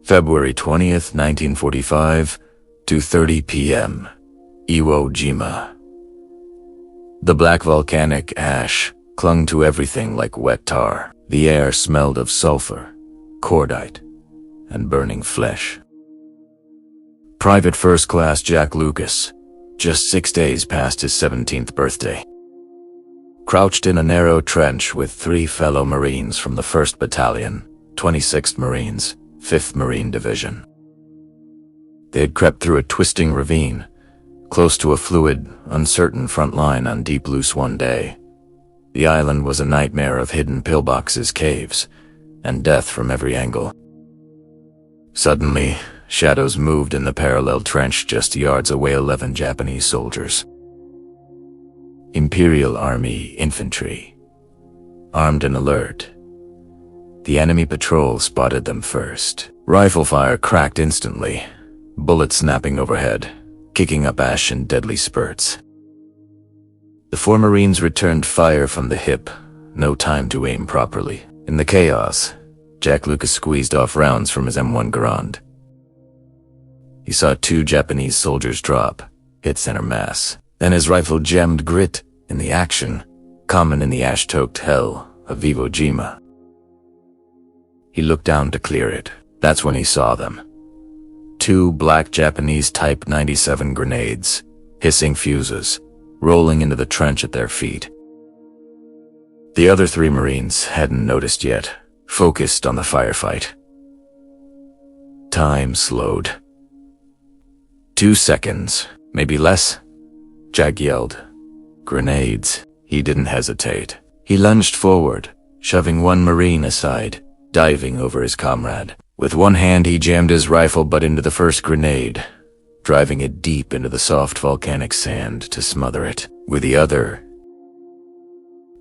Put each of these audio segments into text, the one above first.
February 20th, 1945, 2:30 p.m. Iwo Jima. The black volcanic ash clung to everything like wet tar. The air smelled of sulfur, cordite, and burning flesh. Private First Class Jack Lucas, just 6 days past his 17th birthday, crouched in a narrow trench with 3 fellow Marines from the 1st Battalion, 26th Marines, 5th Marine Division. They had crept through a twisting ravine, close to a fluid, uncertain front line on Deep Loose one day. The island was a nightmare of hidden pillboxes, caves, and death from every angle. Suddenly, shadows moved in the parallel trench just yards away. 11 Japanese soldiers. Imperial Army infantry. Armed and alert. The enemy patrol spotted them first. Rifle fire cracked instantly, bullets snapping overhead, kicking up ash in deadly spurts. The 4 Marines returned fire from the hip, no time to aim properly. In the chaos, Jack Lucas squeezed off rounds from his M1 Garand. He saw 2 Japanese soldiers drop, hit center mass. Then his rifle gemmed grit in the action, common in the ash-choked hell of Iwo Jima. He looked down to clear it. That's when he saw them. 2 black Japanese Type 97 grenades, hissing fuses, rolling into the trench at their feet. The other 3 Marines hadn't noticed yet, focused on the firefight. Time slowed. 2 seconds, maybe less. Jack yelled, "Grenades!" He didn't hesitate. He lunged forward, shoving 1 Marine aside, diving over his comrade. With one hand he jammed his rifle butt into the first grenade, driving it deep into the soft volcanic sand to smother it. With the other,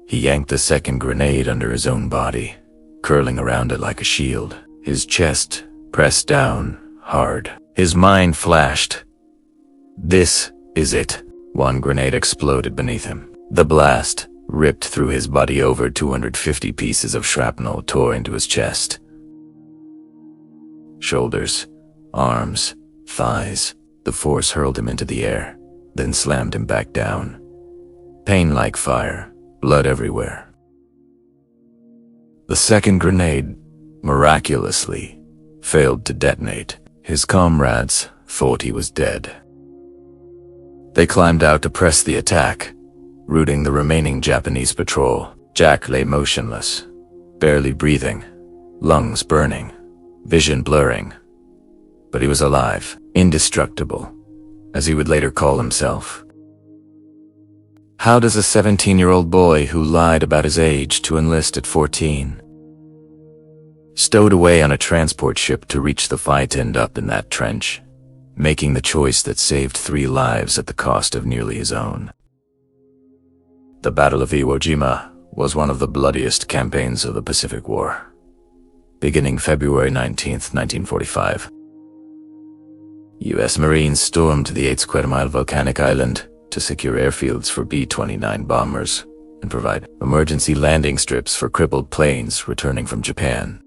he yanked the second grenade under his own body, curling around it like a shield. His chest pressed down hard. His mind flashed. This is it. 1 grenade exploded beneath him. The blast ripped through his body. Over 250 pieces of shrapnel tore into his chest. Shoulders, arms, thighs. The force hurled him into the air, then slammed him back down. Pain like fire, blood everywhere. The second grenade, miraculously, failed to detonate. His comrades thought he was dead. They climbed out to press the attack, routing the remaining Japanese patrol. Jack lay motionless, barely breathing, lungs burning, vision blurring. But he was alive, indestructible, as he would later call himself. How does a 17-year-old boy who lied about his age to enlist at 14, stowed away on a transport ship to reach the fight, end up in that trench, making the choice that saved 3 lives at the cost of nearly his own? The Battle of Iwo Jima was one of the bloodiest campaigns of the Pacific War, beginning February 19th, 1945. U.S. Marines stormed the 8 square mile volcanic island to secure airfields for B-29 bombers and provide emergency landing strips for crippled planes returning from Japan.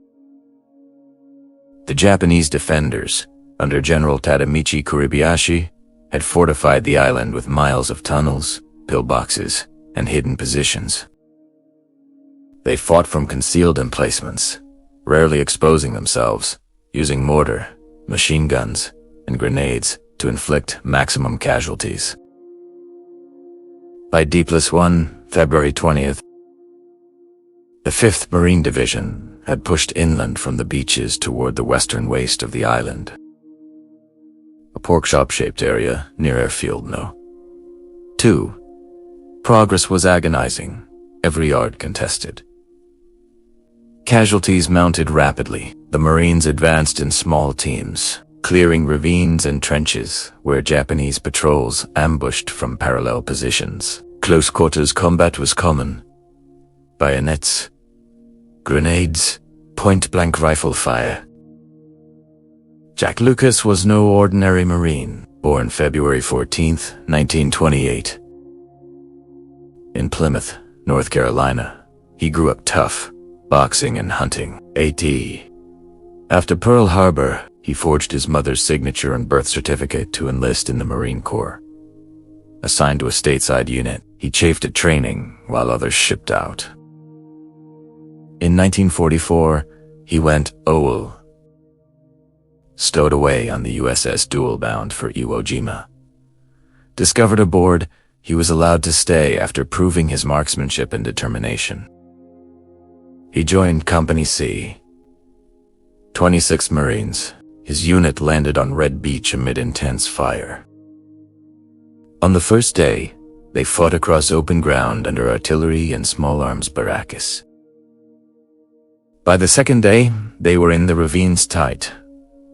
The Japanese defenders, under General Tadamichi Kuribayashi, had fortified the island with miles of tunnels, pillboxes, and hidden positions. They fought from concealed emplacements, rarely exposing themselves, using mortar, machine guns, and grenades to inflict maximum casualties. By D+1, February 20th, the 5th Marine Division had pushed inland from the beaches toward the western waist of the island, a pork-chop-shaped area near Airfield No. 2. Progress was agonizing, every yard contested. Casualties mounted rapidly. The Marines advanced in small teams, clearing ravines and trenches where Japanese patrols ambushed from parallel positions. Close quarters combat was common. Bayonets, grenades, point-blank rifle fire. Jack Lucas was no ordinary Marine, born February 14th, 1928. In Plymouth, North Carolina, he grew up tough, boxing and hunting. After Pearl Harbor, He forged his mother's signature and birth certificate to enlist in the Marine Corps. Assigned to a stateside unit, he chafed at training while others shipped out. In 1944, he went OWL, stowed away on the USS Duel bound for Iwo Jima. Discovered aboard, he was allowed to stay after proving his marksmanship and determination. He joined Company C, 26th Marines. His unit landed on Red Beach amid intense fire. On the first day, they fought across open ground under artillery and small arms barracks. By the second day, they were in the ravines tight,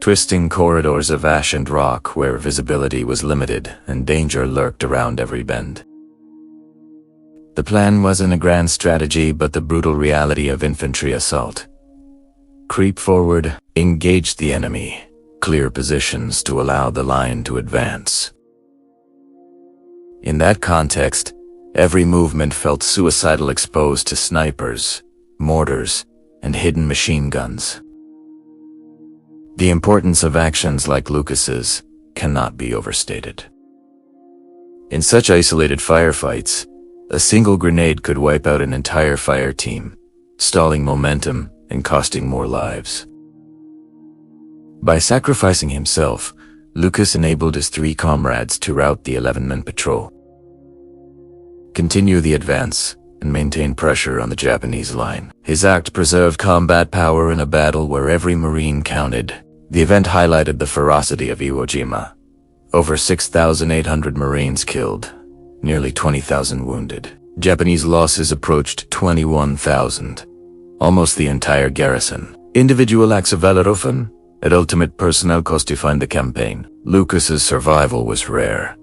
twisting corridors of ash and rock where visibility was limited and danger lurked around every bend. The plan wasn't a grand strategy, but the brutal reality of infantry assault. Creep forward, engage the enemy, clear positions to allow the line to advance. In that context, every movement felt suicidal, exposed to snipers, mortars, and hidden machine guns. The importance of actions like Lucas's cannot be overstated. In such isolated firefights, a single grenade could wipe out an entire fire team, stalling momentum and costing more lives. By sacrificing himself, Lucas enabled his 3 comrades to rout the 11-man patrol, continue the advance, and maintain pressure on the Japanese line. His act preserved combat power in a battle where every Marine counted. The event highlighted the ferocity of Iwo Jima. Over 6,800 Marines killed, nearly 20,000 wounded. Japanese losses approached 21,000, almost the entire garrison. Individual acts of valor often, at ultimate personnel cost defined the campaign. Lucas's survival was rare.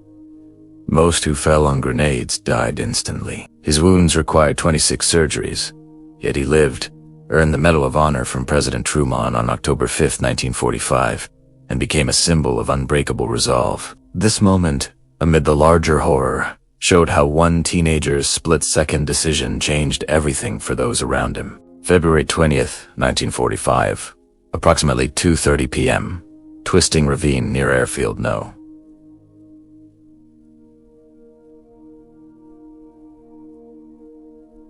Most who fell on grenades died instantly. His wounds required 26 surgeries, yet he lived, earned the Medal of Honor from President Truman on October 5, 1945, and became a symbol of unbreakable resolve. This moment, amid the larger horror, showed how one teenager's split-second decision changed everything for those around him. February 20th, 1945, approximately 2:30 p.m., twisting ravine near Airfield No.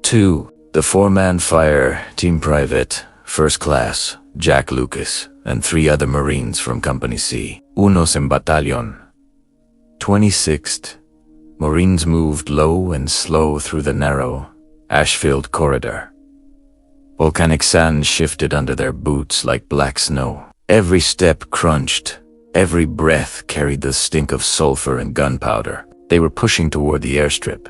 2. The 4-man fire, Team Private, First Class, Jack Lucas, and 3 other Marines from Company C, Unos en Batallón. 26th, Marines moved low and slow through the narrow, ash-filled corridor. Volcanic sand shifted under their boots like black snow. Every step crunched, every breath carried the stink of sulfur and gunpowder. They were pushing toward the airstrip,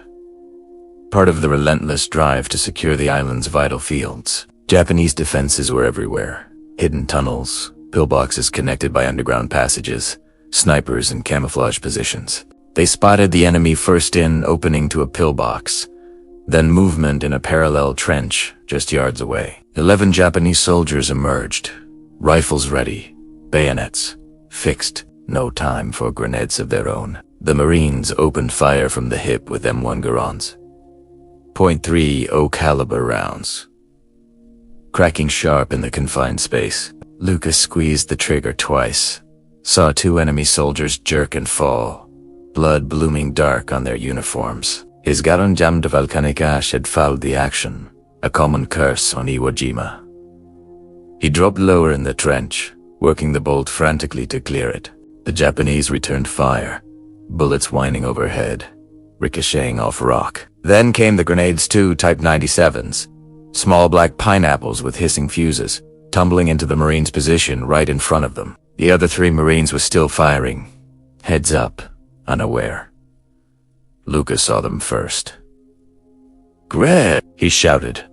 part of the relentless drive to secure the island's vital fields. Japanese defenses were everywhere. Hidden tunnels, pillboxes connected by underground passages, snipers and camouflage positions. They spotted the enemy first in opening to a pillbox, then movement in a parallel trench just yards away. 11 Japanese soldiers emerged, rifles ready, bayonets fixed, no time for grenades of their own. The Marines opened fire from the hip with M1 Garons, .30 caliber rounds, cracking sharp in the confined space. Lucas squeezed the trigger twice, saw 2 enemy soldiers jerk and fall, blood blooming dark on their uniforms. His garon jammed volcanic ash had fouled the action, a common curse on Iwo Jima. He dropped lower in the trench, working the bolt frantically to clear it. The Japanese returned fire, bullets whining overhead, ricocheting off rock. Then came the grenades, 2 Type 97s, small black pineapples with hissing fuses, tumbling into the Marines' position right in front of them. The other 3 Marines were still firing, heads up, unaware. Lucas saw them first. "Greg!" he shouted,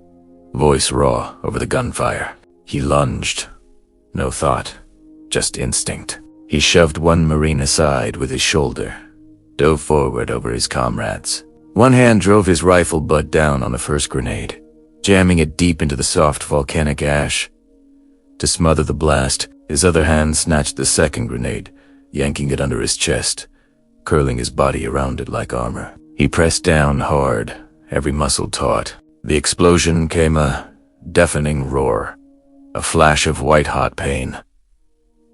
voice raw over the gunfire. He lunged. No thought, just instinct. He shoved one Marine aside with his shoulder, dove forward over his comrades. One hand drove his rifle butt down on the first grenade, jamming it deep into the soft volcanic ash. To smother the blast, his other hand snatched the second grenade, yanking it under his chest, curling his body around it like armor. He pressed down hard, every muscle taut. The explosion came a deafening roar, a flash of white-hot pain.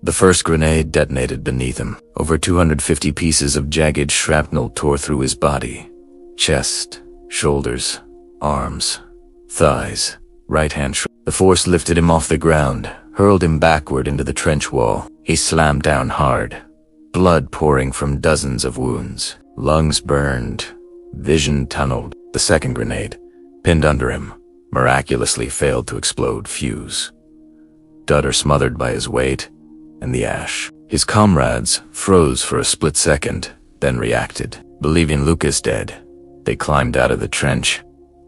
The first grenade detonated beneath him. Over 250 pieces of jagged shrapnel tore through his body. Chest, shoulders, arms, thighs, right hand. The force lifted him off the ground, hurled him backward into the trench wall. He slammed down hard, blood pouring from dozens of wounds. Lungs burned, vision tunneled. The second grenade, pinned under him, miraculously failed to explode fuse. Dutter smothered by his weight and the ash. His comrades froze for a split second, then reacted. Believing Lucas dead, they climbed out of the trench,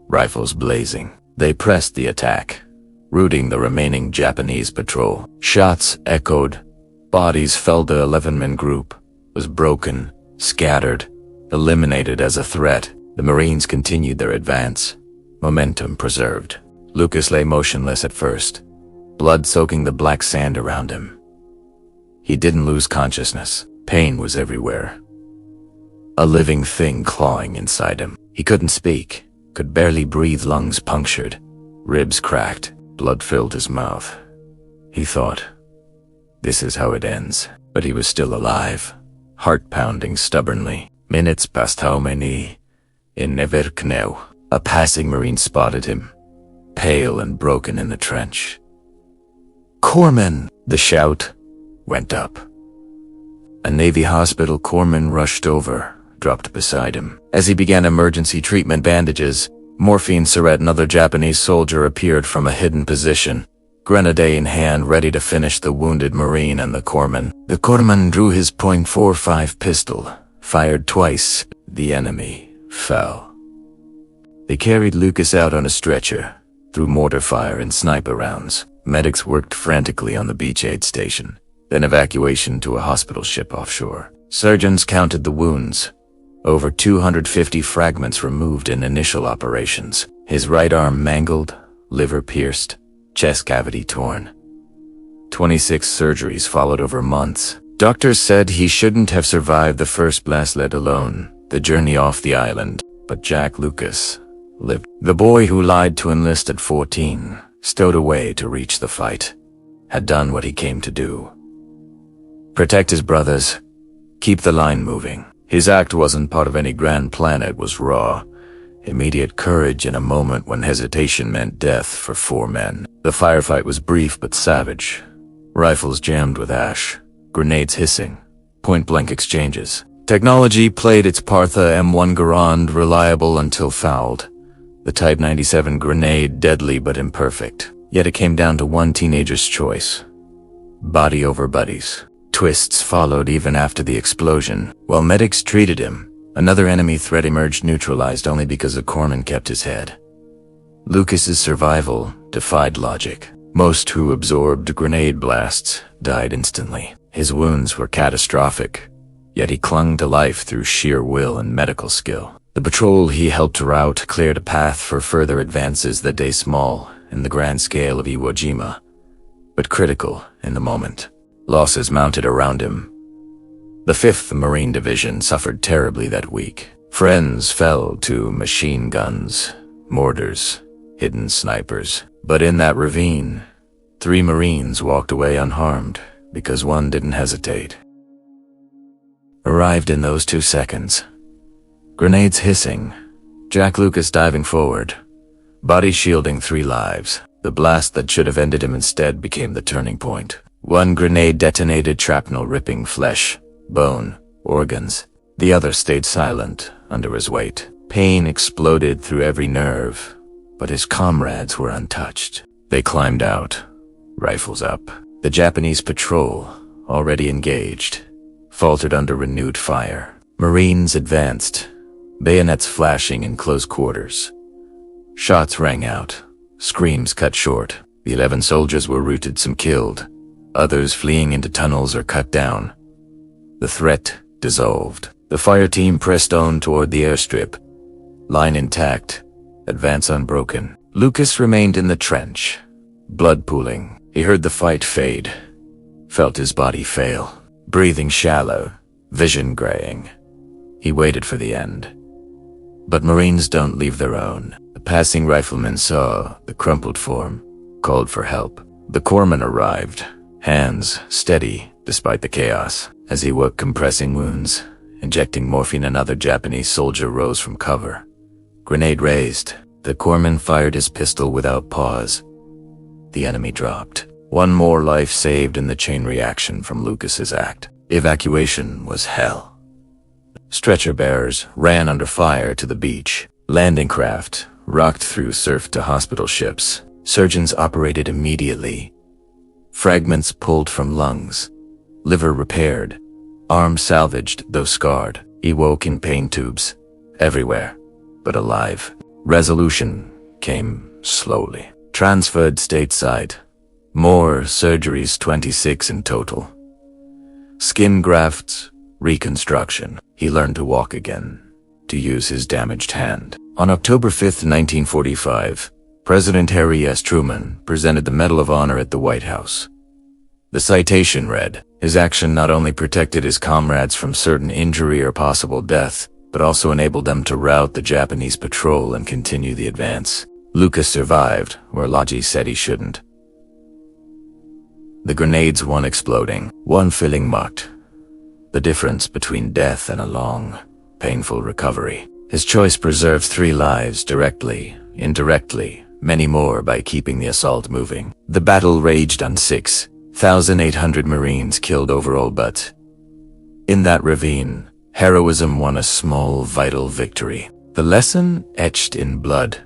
rifles blazing. They pressed the attack, routing the remaining Japanese patrol. Shots echoed. Bodies fell. The 11-man group was broken, scattered, eliminated as a threat. The Marines continued their advance, momentum preserved. Lucas lay motionless at first, blood soaking the black sand around him. He didn't lose consciousness. Pain was everywhere. A living thing clawing inside him. He couldn't speak, could barely breathe, lungs punctured, ribs cracked, blood filled his mouth. He thought, this is how it ends. But he was still alive, heart pounding stubbornly. Minutes passed. How many? In Neverkneu, a passing Marine spotted him, pale and broken in the trench. Corpsman! The shout went up. A Navy hospital corpsman rushed over, dropped beside him. As he began emergency treatment, bandages, morphine syringe, another Japanese soldier appeared from a hidden position, grenade in hand, ready to finish the wounded Marine and the corpsman. The corpsman drew his .45 pistol, fired twice. The enemy fell. They carried Lucas out on a stretcher, through mortar fire and sniper rounds. Medics worked frantically on the beach aid station, then evacuation to a hospital ship offshore. Surgeons counted the wounds. Over 250 fragments removed in initial operations. His right arm mangled, liver pierced, chest cavity torn. 26 surgeries followed over months. Doctors said he shouldn't have survived the first blast, let alone the journey off the island. But Jack Lucas lived. The boy who lied to enlist at 14, stowed away to reach the fight, had done what he came to do. Protect his brothers, keep the line moving. His act wasn't part of any grand plan. It was raw, immediate courage in a moment when hesitation meant death for 4 men. The firefight was brief but savage. Rifles jammed with ash, grenades hissing, point-blank exchanges. Technology played its part. The M1 Garand, reliable until fouled. The Type 97 grenade, deadly but imperfect. Yet it came down to one teenager's choice. Body over buddies. Twists followed even after the explosion. While medics treated him, another enemy threat emerged, neutralized only because the corpsman kept his head. Lucas's survival defied logic. Most who absorbed grenade blasts died instantly. His wounds were catastrophic, yet he clung to life through sheer will and medical skill. The patrol he helped rout cleared a path for further advances that day, small in the grand scale of Iwo Jima, but critical in the moment. Losses mounted around him. The 5th Marine Division suffered terribly that week. Friends fell to machine guns, mortars, hidden snipers. But in that ravine, 3 Marines walked away unharmed because one didn't hesitate. Arrived in those 2 seconds. Grenades hissing, Jack Lucas diving forward, body shielding 3 lives. The blast that should have ended him instead became the turning point. One grenade detonated, shrapnel ripping flesh, bone, organs. The other stayed silent under his weight. Pain exploded through every nerve, but his comrades were untouched. They climbed out, rifles up. The Japanese patrol, already engaged, faltered under renewed fire. Marines advanced, bayonets flashing in close quarters. Shots rang out, screams cut short. The 11 soldiers were routed, some killed, others fleeing into tunnels or cut down. The threat dissolved. The fire team pressed on toward the airstrip, line intact, advance unbroken. Lucas remained in the trench, blood pooling. He heard the fight fade, felt his body fail, breathing shallow, vision graying. He waited for the end. But Marines don't leave their own. A passing rifleman saw the crumpled form, called for help. The corpsman arrived, hands steady despite the chaos. As he worked compressing wounds, injecting morphine, another Japanese soldier rose from cover. Grenade raised. The corpsman fired his pistol without pause. The enemy dropped. One more life saved in the chain reaction from Lucas's act. Evacuation was hell. Stretcher bearers ran under fire to the beach. Landing craft rocked through surf to hospital ships. Surgeons operated immediately. Fragments pulled from lungs. Liver repaired. Arm salvaged, though scarred. He woke in pain tubes. Everywhere, but alive. Resolution came slowly. Transferred stateside. More surgeries, 26 in total. Skin grafts, reconstruction. He learned to walk again, to use his damaged hand. On October 5, 1945, President Harry S. Truman presented the Medal of Honor at the White House. The citation read, "His action not only protected his comrades from certain injury or possible death, but also enabled them to rout the Japanese patrol and continue the advance." Lucas survived, where Logi said he shouldn't. The grenades, one exploding, one filling mucked. The difference between death and a long, painful recovery. His choice preserved 3 lives directly, indirectly, many more by keeping the assault moving. The battle raged on 6,800 Marines killed overall, but in that ravine, heroism won a small, vital victory. The lesson etched in blood.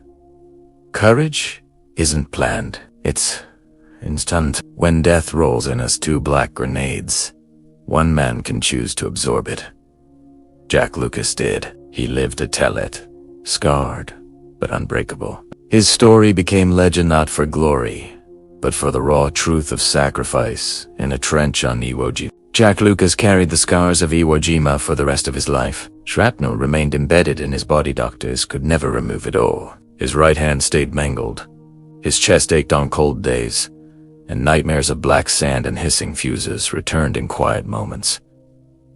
Courage isn't planned. It's instant. When death rolls in us 2 black grenades, one man can choose to absorb it. Jack Lucas did. He lived to tell it. Scarred, but unbreakable. His story became legend not for glory, but for the raw truth of sacrifice in a trench on Iwo Jima. Jack Lucas carried the scars of Iwo Jima for the rest of his life. Shrapnel remained embedded in his body. Doctors could never remove it all. His right hand stayed mangled. His chest ached on cold days, and nightmares of black sand and hissing fuses returned in quiet moments.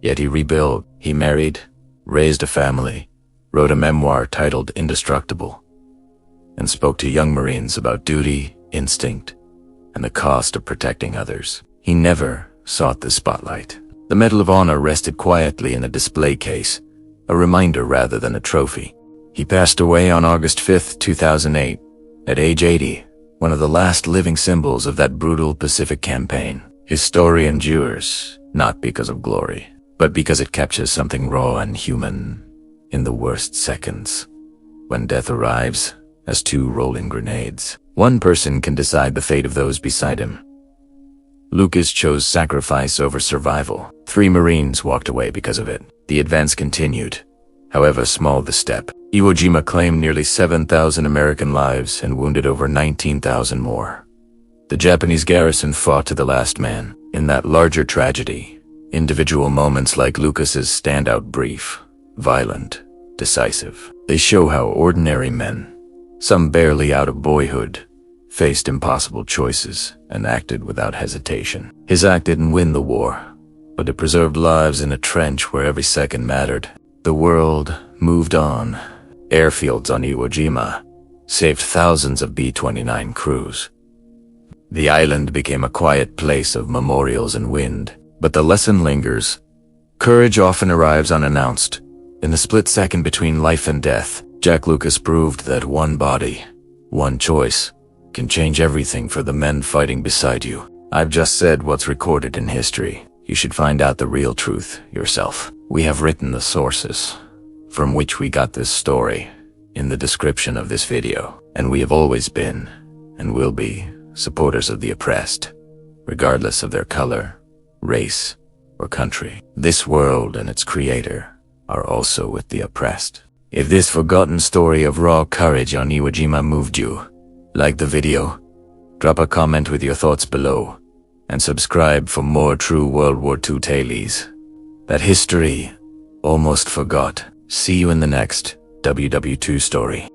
Yet he rebuilt. He married, raised a family, wrote a memoir titled Indestructible, and spoke to young Marines about duty, instinct, and the cost of protecting others. He never sought the spotlight. The Medal of Honor rested quietly in a display case, a reminder rather than a trophy. He passed away on August 5, 2008, at age 80, one of the last living symbols of that brutal Pacific campaign. His story endures, not because of glory, but because it captures something raw and human in the worst seconds. When death arrives as 2 rolling grenades, one person can decide the fate of those beside him. Lucas chose sacrifice over survival. 3 Marines walked away because of it. The advance continued, however small the step. Iwo Jima claimed nearly 7,000 American lives and wounded over 19,000 more. The Japanese garrison fought to the last man. In that larger tragedy, individual moments like Lucas's stand out brief, violent, decisive. They show how ordinary men, some barely out of boyhood, faced impossible choices and acted without hesitation. His act didn't win the war, but it preserved lives in a trench where every second mattered. The world moved on. Airfields on Iwo Jima saved thousands of B-29 crews. The island became a quiet place of memorials and wind, but the lesson lingers. Courage often arrives unannounced. In the split second between life and death, Jack Lucas proved that one body, one choice, can change everything for the men fighting beside you. I've just said what's recorded in history. You should find out the real truth yourself. We have written the sources from which we got this story in the description of this video, and we have always been, and will be, supporters of the oppressed, regardless of their color, race, or country. This world and its creator are also with the oppressed. If this forgotten story of raw courage on Iwo Jima moved you, like the video, drop a comment with your thoughts below, and subscribe for more true World War II tales that history almost forgot. See you in the next WWII story.